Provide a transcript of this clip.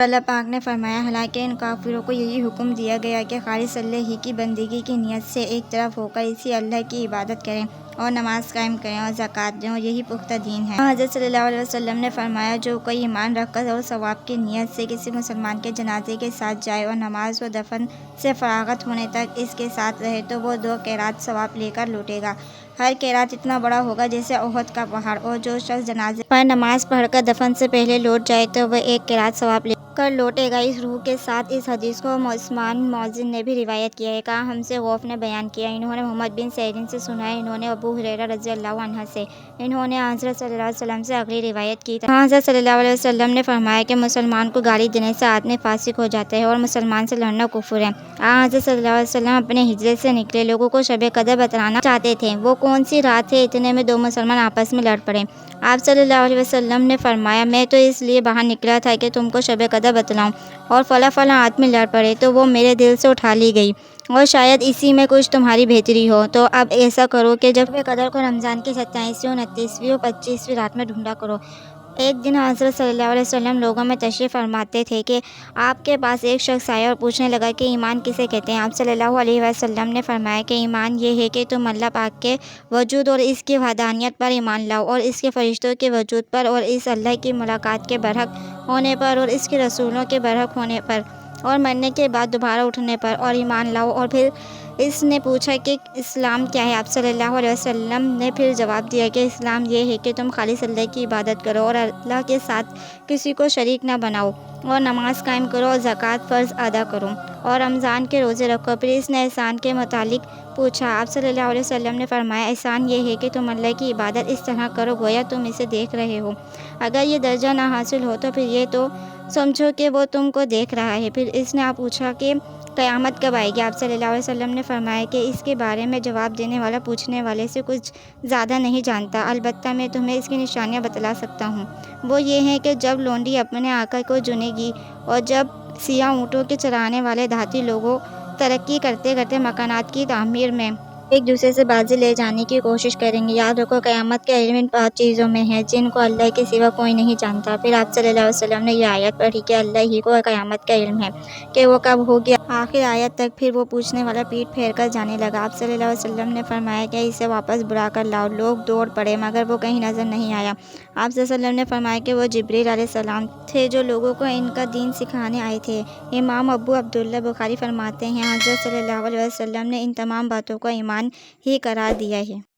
اللہ پاک نے فرمایا حالانکہ ان کافروں کو یہی حکم دیا گیا کہ خالص اللہ ہی کی بندگی کی نیت سے ایک طرف ہو کر اسی اللہ کی عبادت کریں اور نماز قائم کریں اور زکوٰۃ دیں، اور یہی پختہ دین ہے۔ حضرت صلی اللہ علیہ وسلم نے فرمایا جو کوئی ایمان رکھ کر اور ثواب کی نیت سے کسی مسلمان کے جنازے کے ساتھ جائے اور نماز و دفن سے فراغت ہونے تک اس کے ساتھ رہے تو وہ 2 قیرات ثواب لے کر لوٹے گا۔ ہر قیرات اتنا بڑا ہوگا جیسے احد کا پہاڑ، اور جو شخص جنازے پر نماز پڑھ کر دفن سے پہلے لوٹ جائے تو وہ 1 قیرات ثواب لے کر لوٹے گا۔ اس روح کے ساتھ اس حدیث کو عثمان مؤذن نے بھی روایت کیا ہے۔ کہا ہم سے غوف نے بیان کیا، انہوں نے محمد بن سیرین سے سنا ہے، انہوں نے ابو ہریرہ رضی اللہ عنہ سے، انہوں نے حضرت صلی اللہ علیہ وسلم سے اگلی روایت کی۔ حضرت صلی اللہ علیہ وسلم نے فرمایا کہ مسلمان کو گالی دینے سے آدمی فاسق ہو جاتا ہے اور مسلمان سے لڑنا کفر ہے۔ حضرت صلی اللہ علیہ وسلم اپنے حجرے سے نکلے، لوگوں کو شب قدر بتلانا چاہتے تھے۔ وہ کون سی رات ہے، اتنے میں 2 مسلمان آپس میں لڑ پڑے۔ آپ صلی اللہ علیہ وسلم نے فرمایا میں تو اس لیے باہر نکلا تھا کہ تم کو شب قدر بتلاؤں، اور فلاں آدمی لڑ پڑے تو وہ میرے دل سے اٹھا لی گئی، اور شاید اسی میں کچھ تمہاری بہتری ہو، تو اب ایسا کرو کہ جب شب قدر کو رمضان کی 27ویں، 29ویں اور 25ویں رات میں ڈھونڈا کرو۔ ایک دن حضرت صلی اللہ علیہ وسلم لوگوں میں تشریف فرماتے تھے کہ آپ کے پاس ایک شخص آیا اور پوچھنے لگا کہ ایمان کسے کہتے ہیں؟ آپ صلی اللہ علیہ وسلم نے فرمایا کہ ایمان یہ ہے کہ تم اللہ پاک کے وجود اور اس کی وحدانیت پر ایمان لاؤ، اور اس کے فرشتوں کے وجود پر، اور اس اللہ کی ملاقات کے برحق ہونے پر، اور اس کے رسولوں کے برحق ہونے پر، اور مرنے کے بعد دوبارہ اٹھنے پر، اور ایمان لاؤ۔ اور پھر اس نے پوچھا کہ اسلام کیا ہے؟ آپ صلی اللہ علیہ وسلم نے پھر جواب دیا کہ اسلام یہ ہے کہ تم خالص اللہ کی عبادت کرو اور اللہ کے ساتھ کسی کو شریک نہ بناؤ، اور نماز قائم کرو اور زکوٰۃ فرض ادا کرو، اور رمضان کے روزے رکھو۔ پھر اس نے احسان کے متعلق پوچھا۔ آپ صلی اللہ علیہ وسلم نے فرمایا احسان یہ ہے کہ تم اللہ کی عبادت اس طرح کرو گویا تم اسے دیکھ رہے ہو۔ اگر یہ درجہ نہ حاصل ہو تو پھر یہ تو سمجھو کہ وہ تم کو دیکھ رہا ہے۔ پھر اس نے پوچھا کہ قیامت کب آئے گی؟ آپ صلی اللہ علیہ وسلم نے فرمایا کہ اس کے بارے میں جواب دینے والا پوچھنے والے سے کچھ زیادہ نہیں جانتا، البتہ میں تمہیں اس کی نشانیاں بتلا سکتا ہوں۔ وہ یہ ہیں کہ جب لونڈی اپنے آقا کو چنے گی، اور جب سیاہ اونٹوں کے چرانے والے دیہاتی لوگوں ترقی کرتے کرتے مکانات کی تعمیر میں ایک دوسرے سے بازی لے جانے کی کوشش کریں گے۔ یاد رکھو قیامت کا علم ان 5 چیزوں میں ہے جن کو اللہ کے سوا کوئی نہیں جانتا۔ پھر آپ صلی اللہ علیہ وسلم نے یہ آیت پڑھی کہ اللہ ہی کو قیامت کا علم ہے کہ وہ کب ہوگی، آخر آیت تک۔ پھر وہ پوچھنے والا پیٹ پھیر کر جانے لگا۔ آپ صلی اللہ علیہ وسلم نے فرمایا کہ اسے واپس بلا کر لاؤ۔ لوگ دوڑ پڑے مگر وہ کہیں نظر نہیں آیا۔ آپ صلی اللہ علیہ وسلم نے فرمایا کہ وہ جبریل علیہ السلام تھے جو لوگوں کو ان کا دین سکھانے آئے تھے۔ امام ابو عبداللہ بخاری فرماتے ہیں حضرت صلی اللہ علیہ وسلم نے ان تمام باتوں کو ایمان ہی قرار دیا ہے۔